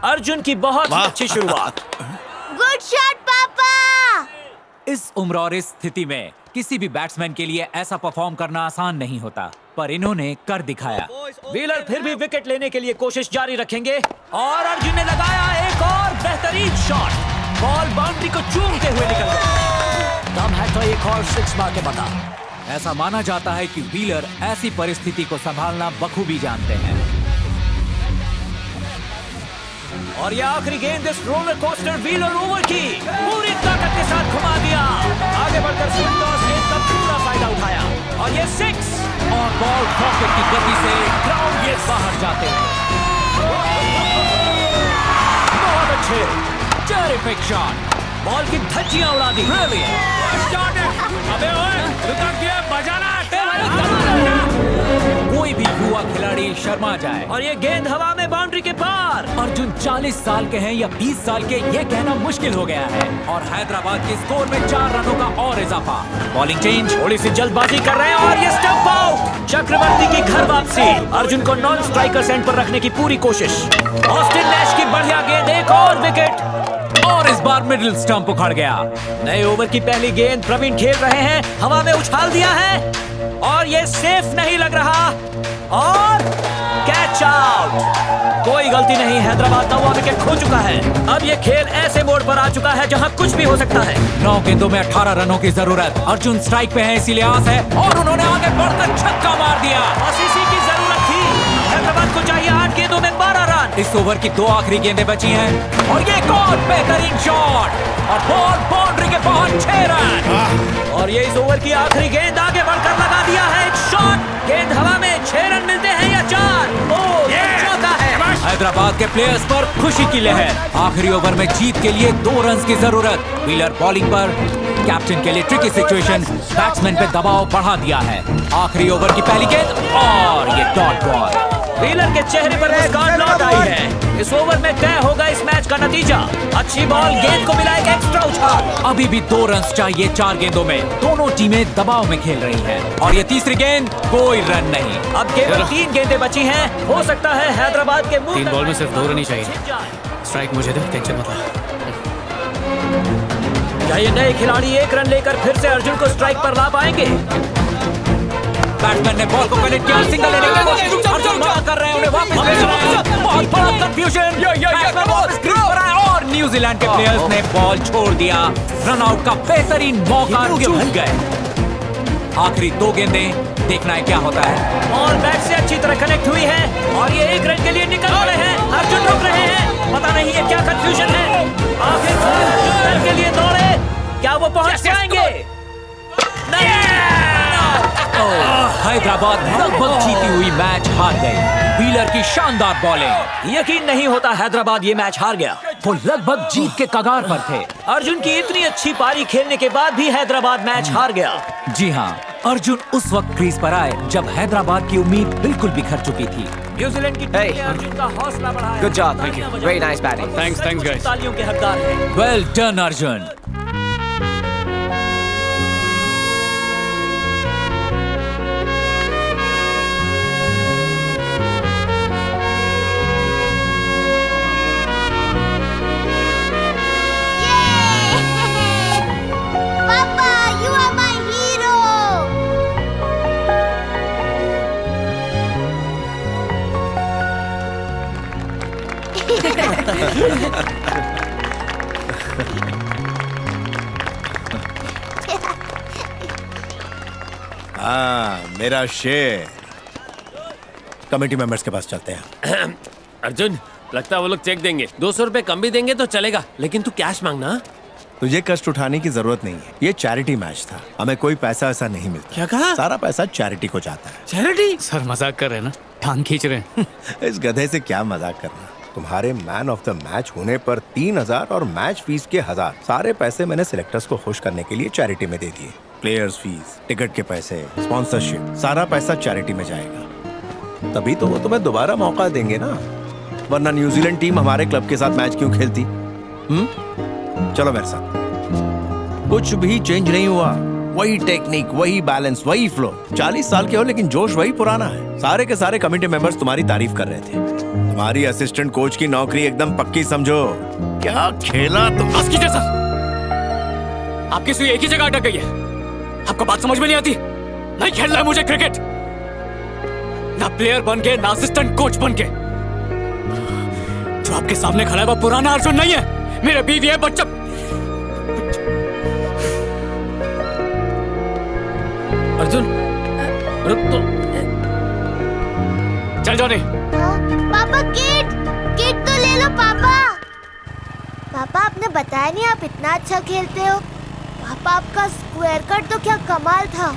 अर्जुन की बहुत अच्छी शुरुआत। गुड शॉट पापा। इस उम्र और इस स्थिति में किसी भी बैट्समैन के लिए ऐसा परफॉर्म करना आसान नहीं होता, पर इन्होंने कर दिखाया। व्हीलर फिर भी विकेट लेने के लिए कोशिश जारी रखेंगे और अर्जुन ने लगाया एक और बेहतरीन शॉट। बॉल बाउंड्री को चूमते हुए निकल गया। दम है तो एक और 6 मार के बता। ऐसा माना जाता है कि व्हीलर ऐसी परिस्थिति को संभालना बखूबी जानते हैं। और ये आखिरी गेंद इस रोलर कोस्टर व्हीलर ओवर की पूरी ताकत के साथ घुमा दिया। आगे बढ़कर स्विंग टॉस गेंद का पूरा फायदा उठाया और ये 6 और बॉल रॉकेट की गति से ग्राउंड के बाहर जाते हैं। बहुत अच्छे, टेरिफिक शॉट, बॉल की धज्जियां उड़ा दी। अबे ओए, रुका क्या बजाना? कोई भी युवा खिलाड़ी शर्मा जाए। और ये गेंद हवा में बाउंड्री के पार। अर्जुन 40 साल के हैं या 20 साल के, ये कहना मुश्किल हो गया है। और हैदराबाद के स्कोर में 4 रनों का और इजाफा। बॉलिंग चेंज, थोड़ी सी जल्दबाजी कर रहे हैं और ये स्टंप आउट। चक्रवर्ती की घर वापसी। अर्जुन को नॉन स्ट्राइकर एंड पर रखने की पूरी कोशिश। ऑस्टिन नैश की बढ़िया गेंद, एक और विकेट। और इस बार मिडिल स्टंप उखड़ गया। नए ओवर की पहली गेंद प्रवीण खेल रहे हैं, हवा में उछाल दिया है और ये सेफ नहीं लग रहा और कैच आउट। कोई गलती नहीं, हैदराबाद 9वां विकेट खो चुका है। अब ये खेल ऐसे मोड़ पर आ चुका है जहां कुछ भी हो सकता है। 9 गेंदों में 18 रनों की जरूरत। अर्जुन स्ट्राइक पे है, इसीलिए आस है और उन्होंने आगे बढ़कर छक्का मार दिया। बस इसी की जरूरत थी। हैदराबाद को चाहिए 8 गेंदों में 12 रन। इस ओवर की 2 आखिरी गेंदें बची हैं और ये एक और बेहतरीन शॉट और बॉल बाउंड्री के बाहर 6 रन। और ये इस ओवर की आखिरी गेंद, आगे बढ़कर लगा दिया है एक शॉट। गेंद हवा में, 6 रन मिलते हैं या 4? चौका है। हैदराबाद के प्लेयर्स पर खुशी की लहर। आखिरी ओवर में जीत के लिए 2 रन की जरूरत। व्हीलर बॉलिंग पर, कैप्टन के लिए ट्रिकी सिचुएशन। बैट्समैन पे दबाव बढ़ा दिया है। आखिरी ओवर की पहली गेंद और ये डॉट बॉल। व्हीलर के चेहरे पर मुस्कान लौट आई है। इस ओवर में तय होगा इस मैच का नतीजा। अच्छी बॉल, गेंद को मिला एक एक्स्ट्रा उछाल। अभी भी 2 रन चाहिए 4 गेंदों में। दोनों टीमें दबाव में खेल रही हैं और ये तीसरी गेंद कोई रन नहीं। अब केवल 3 गेंदें बची हैं। हो सकता है हैदराबाद के मुंह 3 बॉल में सिर्फ 2 रन ही चाहिए। छिप जाए। स्ट्राइक मुझे दे, टेंशन मत ले। क्या ये नए खिलाड़ी 1 रन लेकर फिर से अर्जुन को स्ट्राइक पर ला पाएंगे? बैट्समैन ने बॉल को कनेक्ट किया, सिंगल लेने की कोशिश। अर्जुन मना कर रहे हैं, उन्हें वापस भेजना है। बहुत बड़ा कंफ्यूजन। बैट्समैन वापस क्रीज पर आए और न्यूजीलैंड के प्लेयर्स ने बॉल छोड़ दिया। रन आउट का बेहतरीन मौका भूल गए। आखिरी 2 गेंदें, देखना है क्या होता है। बॉल बैट से अच्छी तरह कनेक्ट हुई है और ये 1 रन के लिए निकल रहे हैं। अर्जुन रुक रहे हैं, पता नहीं ये क्या कंफ्यूजन है। आखिर अर्जुन रन के लिए दौड़े, क्या वो पहुंच पाएंगे? हैदराबाद लगभग जीती हुई मैच हार गई। व्हीलर की शानदार बॉलिंग। यकीन नहीं होता हैदराबाद ये मैच हार गया। वो लगभग जीत के कगार पर थे। अर्जुन की इतनी अच्छी पारी खेलने के बाद भी हैदराबाद मैच हार गया। जी हाँ, अर्जुन उस वक्त क्रीज पर आए जब हैदराबाद की उम्मीद बिल्कुल बिखर चुकी थी। न्यूजीलैंड की टीम ने अर्जुन का हौसला बढ़ाया। Good job, thank you. Very nice batting. Thanks guys. तालियों के हकदार हैं। Well done Arjun. पापा, you are my hero. हाँ, मेरा शेर। कमेटी मेंबर्स के पास चलते हैं। अर्जुन, लगता है वो लोग चेक देंगे। 200 रुपए कम भी देंगे तो चलेगा, लेकिन तू कैश मांगना। तुझे कष्ट उठाने की जरूरत नहीं है। ये चैरिटी मैच था, हमें कोई पैसा ऐसा नहीं मिलता। क्या कहा? सारा पैसा चैरिटी को जाता है। चैरिटी? सर मजाक कर रहे हैं ना, टांग खींच रहे हैं। इस गधे से क्या मजाक करना। तुम्हारे मैन ऑफ द मैच होने पर 3000 और मैच फीस के 1000 सारे पैसे मैंने सिलेक्टर्स को खुश करने के लिए चैरिटी में दे दिए। प्लेयर्स फीस, टिकट के पैसे, स्पॉन्सरशिप, सारा पैसा चैरिटी में जाएगा। तभी तो वो तुम्हें दोबारा मौका देंगे ना, वरना न्यूजीलैंड टीम हमारे क्लब के साथ मैच क्यों खेलती? चलो मेरे साथ। कुछ भी चेंज नहीं हुआ, वही टेक्निक, वही बैलेंस, वही फ्लो। 40 साल के हो लेकिन जोश वही पुराना है। सारे के सारे कमेटी मेंबर्स तुम्हारी तारीफ कर रहे थे। तुम्हारी असिस्टेंट कोच की नौकरी एकदम पक्की समझो। क्या खेला तुम? बस कीजिए सर, आपकी सुई एक ही जगह अटक गई है। आपको बात समझ में नहीं आती? नहीं खेलना है मुझे क्रिकेट, ना प्लेयर बन के ना असिस्टेंट कोच बन के। जो आपके सामने खड़ा है वो पुराना अर्जुन नहीं है, मेरे बीवी है, बच्चा। अर्जुन रुक तो, चल जाओ। नहीं पापा किट किट तो ले लो पापा। पापा आपने बताया नहीं आप इतना अच्छा खेलते हो। पापा आपका स्क्वायर कट तो क्या कमाल था।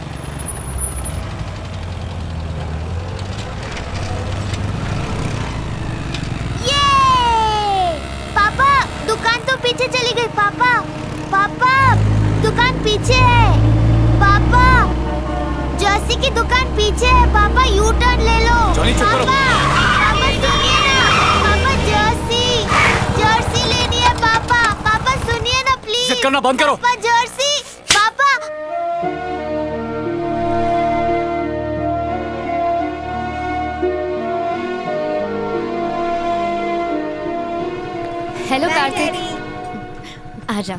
ये पापा दुकान तो पीछे चली गई। पापा पापा दुकान पीछे है। पापा जर्सी की दुकान पीछे है। पापा यू टर्न ले लो। जॉनी, चुप करो। पापा सुनिए ना। पापा जर्सी जर्सी लेनी है। पापा पापा सुनिए ना प्लीज। जिद करना बंद करो। पापा जर्सी। पापा हेलो कार्तिक, आजा।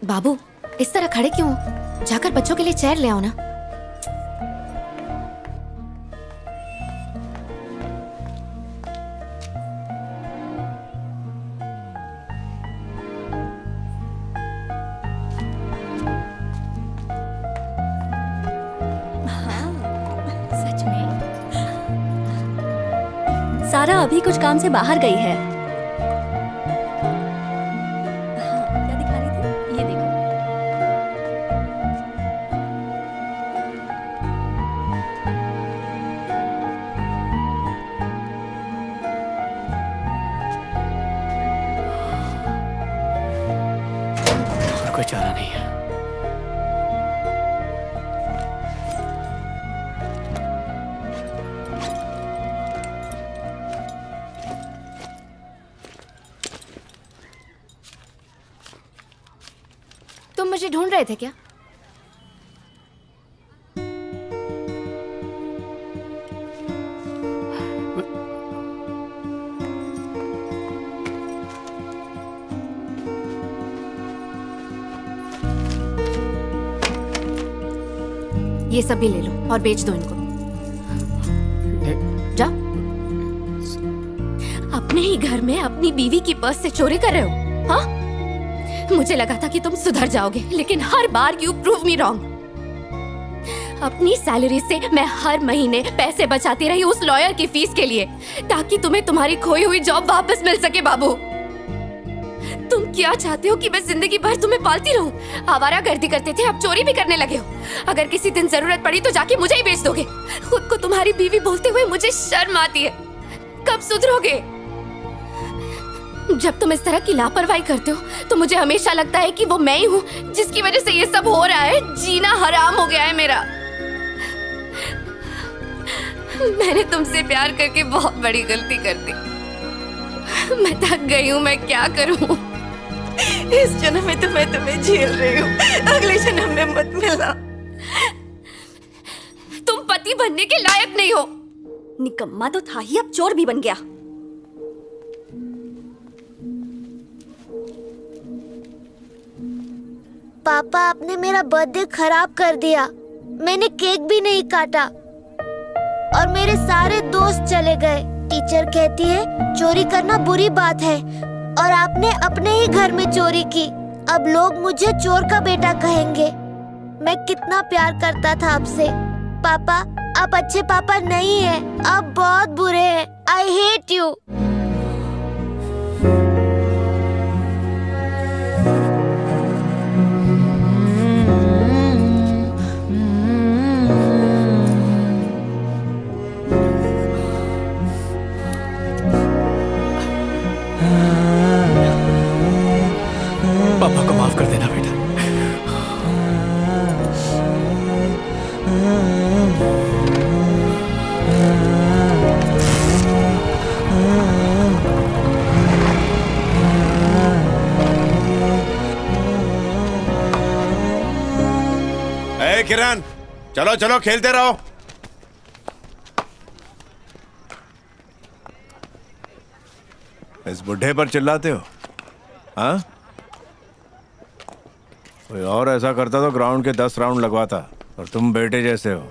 बाबू इस तरह खड़े क्यों हो? जाकर बच्चों के लिए चेयर ले आओ ना। सच में सारा अभी कुछ काम से बाहर गई है। क्या दिखा रही थी? ये देखो। और कोई चारा नहीं है। तुम मुझे ढूंढ रहे थे क्या? ये सब भी ले लो और बेच दो इनको। जाओ। अपने ही घर में अपनी बीवी की पर्स से चोरी कर रहे हो? हाँ, मुझे लगा था कि तुम सुधर जाओगे, लेकिन हर बार यू प्रूव मी रॉन्ग। अपनी सैलरी से मैं हर महीने पैसे बचाती रही उस लॉयर की फीस के लिए, ताकि तुम्हें तुम्हारी खोई हुई जॉब वापस मिल सके। बाबू, तुम क्या चाहते हो कि मैं जिंदगी भर तुम्हें पालती रहूं? आवारागर्दी करते थे, अब चोरी भी करने लगे हो। अगर किसी दिन जरूरत पड़ी तो जाके मुझे ही बेच दोगे। खुद को तुम्हारी बीवी बोलते हुए मुझे शर्म आती है। कब सुधरोगे? जब तुम इस तरह की लापरवाही करते हो तो मुझे हमेशा लगता है कि वो मैं ही हूँ जिसकी वजह से ये सब हो रहा है। जीना हराम हो गया है मेरा। मैंने तुमसे प्यार करके बहुत बड़ी गलती कर दी। मैं थक गई हूँ, मैं क्या करूँ? इस जन्म में तो मैं तुम्हें झेल रही हूँ, अगले जन्म में मत मिलना। तुम पति बनने के लायक नहीं हो। निकम्मा तो था ही, अब चोर भी बन गया। पापा आपने मेरा बर्थडे खराब कर दिया। मैंने केक भी नहीं काटा और मेरे सारे दोस्त चले गए। टीचर कहती है चोरी करना बुरी बात है और आपने अपने ही घर में चोरी की। अब लोग मुझे चोर का बेटा कहेंगे। मैं कितना प्यार करता था आपसे। पापा आप अच्छे पापा नहीं हैं, आप बहुत बुरे हैं। I hate you. पापा को माफ कर देना बेटा। ए किरण, चलो चलो खेलते रहो। इस बुढ़े पर चिल्लाते हो? हाँ? कोई और ऐसा करता तो ग्राउंड के 10 राउंड लगवाता, और तुम बेटे जैसे हो।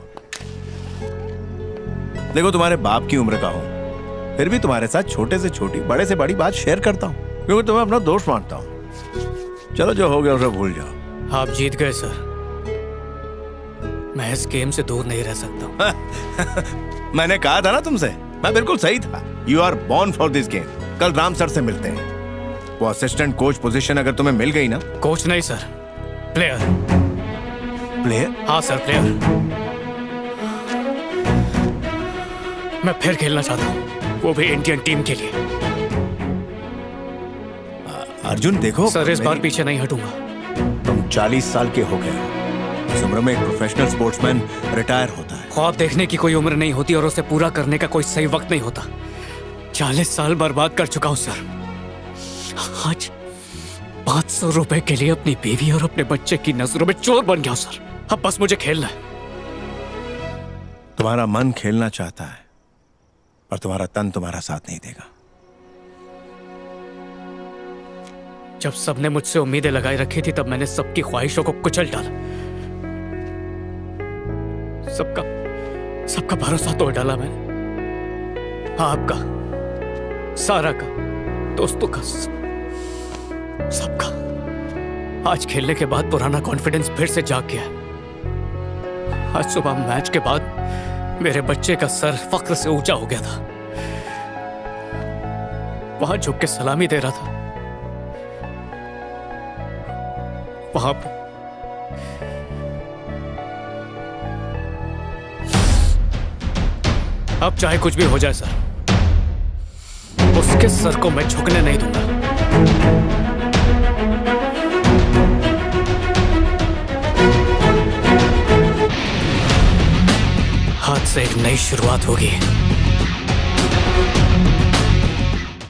देखो, तुम्हारे बाप की उम्र का हूं, फिर भी तुम्हारे साथ छोटे से छोटी, बड़े से बड़ी बात शेयर करता हूं, क्योंकि तुम्हें अपना दोस्त मानता हूं। चलो, जो हो गया उसे भूल जाओ। आप जीत गए सर। मैं इस गेम से दूर नहीं रह सकता। मैंने कहा था ना तुमसे, मैं बिल्कुल सही था। You are born for this game. कल राम सर से मिलते हैं। वो असिस्टेंट कोच पोजीशन अगर तुम्हें मिल गई ना। कोच नहीं सर, प्लेयर। प्लेयर? हाँ सर, प्लेयर। मैं फिर खेलना चाहता हूँ, वो भी इंडियन टीम के लिए। अर्जुन देखो सर, इस बार पीछे नहीं हटूंगा। तुम 40 साल के हो गए हो। इस उम्र में एक प्रोफेशनल स्पोर्ट्समैन रिटायर होता है। ख्वाब देखने की कोई उम्र नहीं होती और उसे पूरा करने का कोई सही वक्त नहीं होता। 40 साल बर्बाद कर चुका हूं सर। आज 500 रुपए के लिए अपनी बीवी और अपने बच्चे की नजरों में चोर बन गया हूं सर। अब बस मुझे खेलना है। तुम्हारा मन खेलना चाहता है, और तुम्हारा तन तुम्हारा साथ नहीं देगा। जब सबने मुझसे उम्मीदें लगाई रखी थी, तब मैंने सबकी ख्वाहिशों को कुचल डाला। सबका भरोसा तोड़ डाला मैंने। आपका, सारा का, दोस्तों का, सबका। आज खेलने के बाद पुराना कॉन्फिडेंस फिर से जाग गया है। आज सुबह मैच के बाद मेरे बच्चे का सर फक्र से ऊंचा हो गया था। वहां झुक के सलामी दे रहा था। वहां पे अब चाहे कुछ भी हो जाए सर, उसके सर को मैं झुकने नहीं दूंगा। हाथ से एक नई शुरुआत होगी।